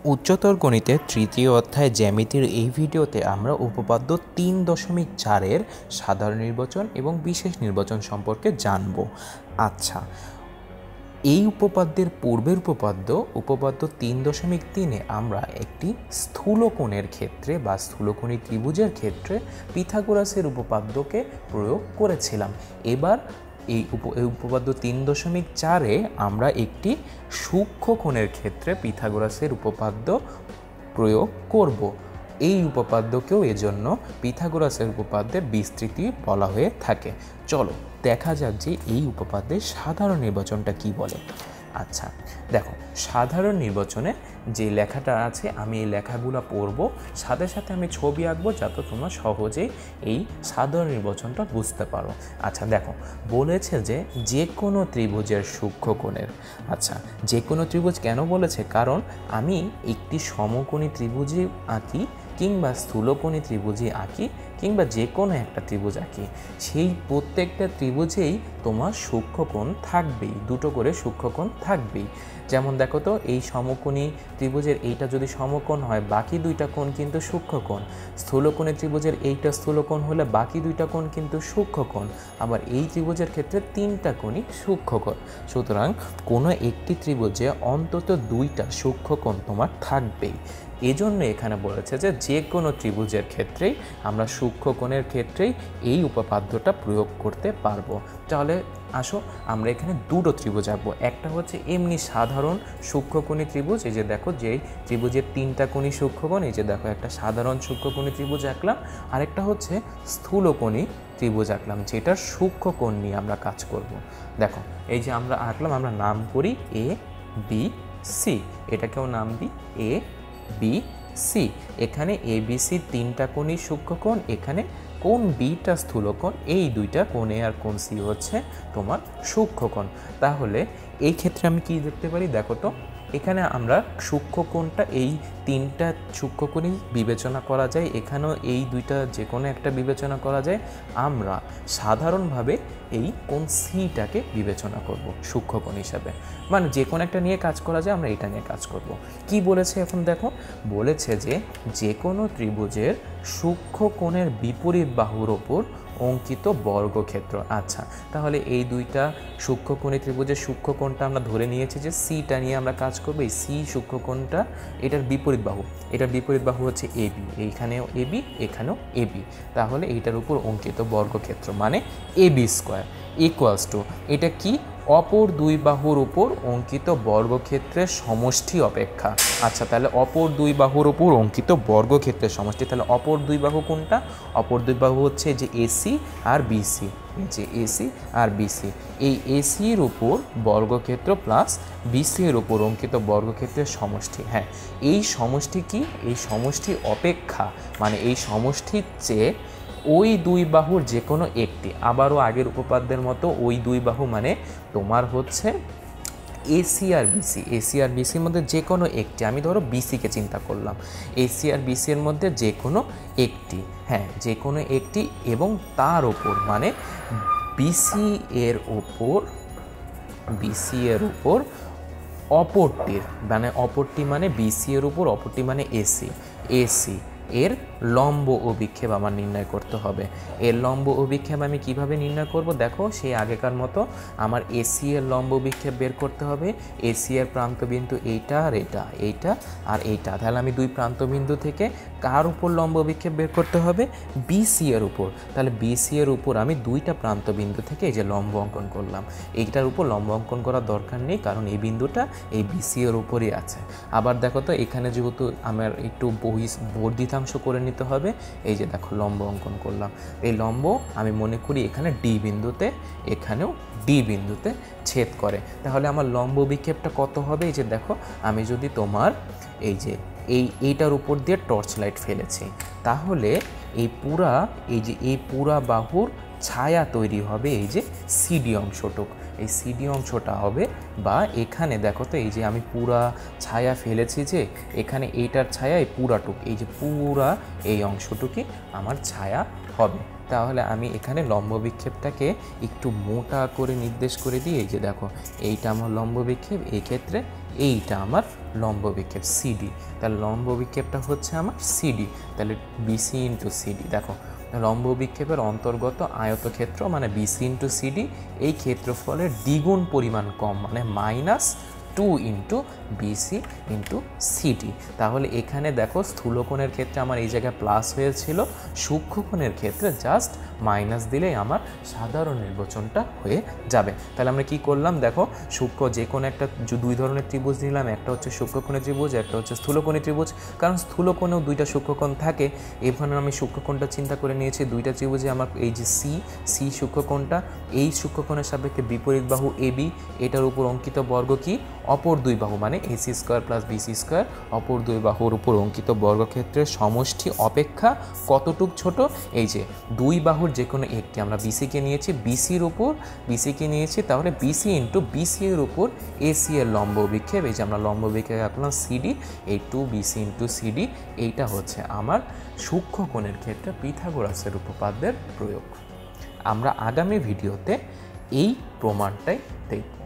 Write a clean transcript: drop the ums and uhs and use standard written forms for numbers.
উচ্চতর গণিতের তৃতীয় অধ্যায় জ্যামিতির এই ভিডিওতে আমরা উপপাদ্য 3.4-এর সাধারণ নির্বাচন এবং বিশেষ নির্বাচন সম্পর্কে জানব। আচ্ছা, এই উপপাদ্যের পূর্বের উপপাদ্য 3.3-এ আমরা একটি স্থূলকোণের ক্ষেত্রে বা স্থূলকোণী ত্রিভুজের ক্ষেত্রে পিথাগোরাসের উপপাদ্যকে প্রয়োগ করেছিলাম। এবার এই উপপাদ্য 3.4-এ আমরা একটি সূক্ষ্মকোণের ক্ষেত্রে পিথাগোরাসের উপপাদ্য প্রয়োগ করব। এই উপপাদ্যকেও এজন্য পিথাগোরাসের উপপাদ্যের বিস্তৃতি বলা হয়ে থাকে। চলো দেখা যাক যে এই উপপাদ্যের সাধারণ নির্বাচনটা কি বলে। আচ্ছা দেখো, সাধারণ নির্বাচনে যে লেখাটা আছে আমি এই লেখাগুলো পড়ব, সাথে সাথে আমি ছবি আঁকবো যাতে তোমরা সহজেই এই সাধারণ নির্বাচনটা বুঝতে পারো। আচ্ছা দেখো, বলেছে যে কোনো ত্রিভুজের সূক্ষ্মকোণের, আচ্ছা যে কোনো ত্রিভুজ কেন বলেছে, কারণ আমি একটি সমকোণী ত্রিভুজই আঁকি কিংবা স্থূলকোণী ত্রিভুজই আঁকি কিংবা যে কোনো একটা ত্রিভুজ আঁকি, সেই প্রত্যেকটা ত্রিভুজেই তোমার সূক্ষ্মকোণ থাকবেই, দুটো করে সূক্ষ্মকোণ থাকবেই। যেমন দেখো তো, এই সমকোণী ত্রিভুজের এইটা যদি সমকোণ হয়, বাকি দুইটা কোণ কিন্তু সূক্ষ্মকোণ। স্থূলকোণী ত্রিভুজের এইটা স্থূলকোণ হলে বাকি দুইটা কোণ কিন্তু সূক্ষ্মকোণ। আবার এই ত্রিভুজের ক্ষেত্রে তিনটা কোণই সূক্ষ্মকোণ। সুতরাং কোনো একটি ত্রিভুজে অন্তত দুইটা সূক্ষ্মকোণ তোমার থাকবেই। এজন্য এখানে বলেছে যে কোনো ত্রিভুজের ক্ষেত্রেই আমরা সূক্ষ্মকোণের ক্ষেত্রেই এই উপপাদ্যটা প্রয়োগ করতে পারবো। তাহলে আসো আমরা এখানে দুটো ত্রিভুজ আঁকবো। একটা হচ্ছে এমনি সাধারণ সূক্ষ্মকোণী ত্রিভুজ, এই যে দেখো যেই ত্রিভুজের তিনটা কোণই সূক্ষ্মকোণ, এই যে দেখো একটা সাধারণ সূক্ষ্মকোণী ত্রিভুজ আঁকলাম। আরেকটা হচ্ছে স্থূলকোণী ত্রিভুজ আঁকলাম, যেটার সূক্ষ্মকোণ নিয়ে আমরা কাজ করব। দেখো এই যে আমরা আঁকলাম, আমরা নাম করি এ বি সি, এটাকেও নাম দিই এ বি সি। এখানে এ বি সি তিনটা কোণই সূক্ষ্মকোণ, এখানে কোণ বিটা স্থূলকোণ, এই দুইটা কোণে আর কোণ সি হচ্ছে তোমার সূক্ষ্মকোণ। তাহলে এই ক্ষেত্রে আমি কি দেখতে পারি, দেখো তো এখানে আমরা সূক্ষ্মকোণটা এই তিনটা সূক্ষ্মকোণই বিবেচনা করা যায়, এখানেও এই দুইটা যে কোনো একটা বিবেচনা করা যায়। আমরা সাধারণভাবে এই কোণ সিটাকে বিবেচনা করব সূক্ষ্মকোণ হিসাবে, মানে যে কোনো একটা নিয়ে কাজ করা যায়, আমরা এটা নিয়ে কাজ করব। কি বলেছে এখন দেখো, বলেছে যে কোনো ত্রিভুজের সূক্ষ্মকোণের বিপরীত বাহুর ওপর অঙ্কিত বর্গক্ষেত্র। আচ্ছা তাহলে এই দুইটা সূক্ষ্মকোণী ত্রিভুজের সূক্ষ্মকোণটা আমরা ধরে নিয়েছি যে সিটা নিয়ে আমরা কাজ করবো। এই সি সূক্ষ্মকোণটা, এটার বিপরীত বাহু, এটার বিপরীত বাহু হচ্ছে এবি, এইখানেও এবি এখানেও এবি। তাহলে এইটার উপর অঙ্কিত বর্গক্ষেত্র মানে এবি স্কোয়ার ইকুয়ালস টু, এটা কি, অপর দুই বাহুর উপর অঙ্কিত বর্গক্ষেত্রের সমষ্টি অপেক্ষা। আচ্ছা তাহলে অপর দুই বাহুর উপর অঙ্কিত বর্গক্ষেত্রের সমষ্টি, তাহলে অপর দুই বাহু কোনটা, অপর দুই বাহু হচ্ছে যে এসি আর বিসি, যে এসি আর বিসি, এই এসির উপর বর্গক্ষেত্র প্লাস বিসির উপর অঙ্কিত বর্গক্ষেত্রের সমষ্টি। হ্যাঁ, এই সমষ্টি কি, এই সমষ্টি অপেক্ষা মানে এই সমষ্টির চেয়ে ওই দুই বাহুর যে কোনো একটি, আবারও আগের উপপাদ্যের মতো ওই দুই বাহু মানে তোমার হচ্ছে এসি আর বিসি, এসি আর বিসির মধ্যে যে কোনো একটি, আমি ধরো বিসিকে চিন্তা করলাম, এসি আর বিসির মধ্যে যে কোনো একটি, হ্যাঁ যে কোনো একটি, এবং তার ওপর মানে বিসি এর ওপর অপরটির, মানে অপরটি মানে বিসি এর উপর অপরটি মানে এসি, এসি এর লম্ব অভিক্ষেপ আমার নির্ণয় করতে হবে। এর লম্ব অভিক্ষেপ আমি কিভাবে নির্ণয় করব, দেখো সেই আগেকার মতো আমার এসি এর লম্ব অভিক্ষেপ বের করতে হবে। এসি এর প্রান্তবিন্দু এইটা আর এইটা, এইটা আর এইটা, তাহলে আমি দুই প্রান্তবিন্দু থেকে কার উপর লম্ব অভিক্ষেপ বের করতে হবে, বিসি এর উপর। তাহলে বিসি এর উপর আমি দুইটা প্রান্তবিন্দু থেকে এই যে লম্ব অঙ্কন করলাম, এইটার উপর লম্ব অঙ্কন করার দরকার নেই কারণ এই বিন্দুটা এই বিসি এর উপরই আছে। আবার দেখো তো এখানে যেহেতু আমার একটু বর্ধিতাংশ করে নিতে হবে, এই যে দেখো লম্ব অঙ্কন করলাম, এই লম্ব আমি মনে করি এখানে ডি বিন্দুতে, এখানেও ডি বিন্দুতে ছেদ করে। তাহলে আমার লম্ব বিক্ষেপটা কত হবে, এই যে দেখো আমি যদি তোমার এই যে এইটার উপর দিয়ে টর্চ লাইট ফেলেছি, তাহলে এই পুরা বাহুর ছায়া তৈরি হবে এই যে সিডি অংশটুক, এই সিডি অংশটা হবে, বা এখানে দেখো তো এই যে আমি পুরা ছায়া ফেলেছি, যে এখানে এইটার ছায়া এই পুরাটুক, এই যে পুরা এই অংশটুকি আমার ছায়া হবে। তাহলে আমি এখানে লম্ব বিক্ষেপটাকে একটু মোটা করে নির্দেশ করে দিই। এই যে দেখো, এইটা আমার লম্ব বিক্ষেপ, এই ক্ষেত্রে এইটা আমার লম্ব বিক্ষেপ সিডি। তাহলে লম্ব বিক্ষেপটা হচ্ছে আমার সিডি, তাহলে বিসি ইন্টু সিডি। দেখো, লম্ব বিক্ষেপের অন্তর্গত আয়তক্ষেত্র মানে বিসি ইন্টু সিডি, এই ক্ষেত্রফলের দ্বিগুণ পরিমাণ কম মানে -2 ইন্টু বিসি ইন্টু সিডি। তাহলে এখানে দেখো স্থূলকোণের ক্ষেত্রে আমার এই জায়গায় প্লাস হয়েছিল, সূক্ষ্মকোণের ক্ষেত্রে জাস্ট মাইনাস দিলেই আমার সাধারণ নির্বাচনটা হয়ে যাবে। তাহলে আমরা কি করলাম, দেখো সূক্ষ্ম যে কোনো একটা দুই ধরনের ত্রিভুজ নিলাম, একটা হচ্ছে সূক্ষ্মকোণের ত্রিভুজ, একটা হচ্ছে স্থূলকোণের ত্রিভুজ। কারণ স্থূলকোণেও দুইটা সূক্ষ্মকোণ থাকে, এখানে আমি সূক্ষ্মকোণটা চিন্তা করে নিয়েছি। দুইটা ত্রিভুজে আমার এই যে সি সূক্ষ্মকোণটা, এই সূক্ষ্মকোণের সাপেক্ষে বিপরীত বাহু এবি, এটার উপর অঙ্কিত বর্গ কি অপর দুই বাহু মানে AC square plus BC square, অপর দুই বাহুর উপর অঙ্কিত বর্গক্ষেত্রের সমষ্টি অপেক্ষা কতটুক ছোট, এই যে দুই বাহুর যে কোনো একটি, আমরা বিসিকে নিয়েছি, বিসিকে নিয়েছি, তাহলে বিসি ইন্টু বিসি এর উপর এসি এর লম্ব বিক্ষেপ, এই যে আমরা লম্ব বিক্ষেপ রাখলাম সিডি, এই 2BC ইন্টু সিডি, এইটা হচ্ছে আমার সূক্ষ্মকোণের ক্ষেত্রে পিথাগোরাসের উপপাদ্যের প্রয়োগ। আমরা আগামী ভিডিওতে এই প্রমাণটাই দেখব।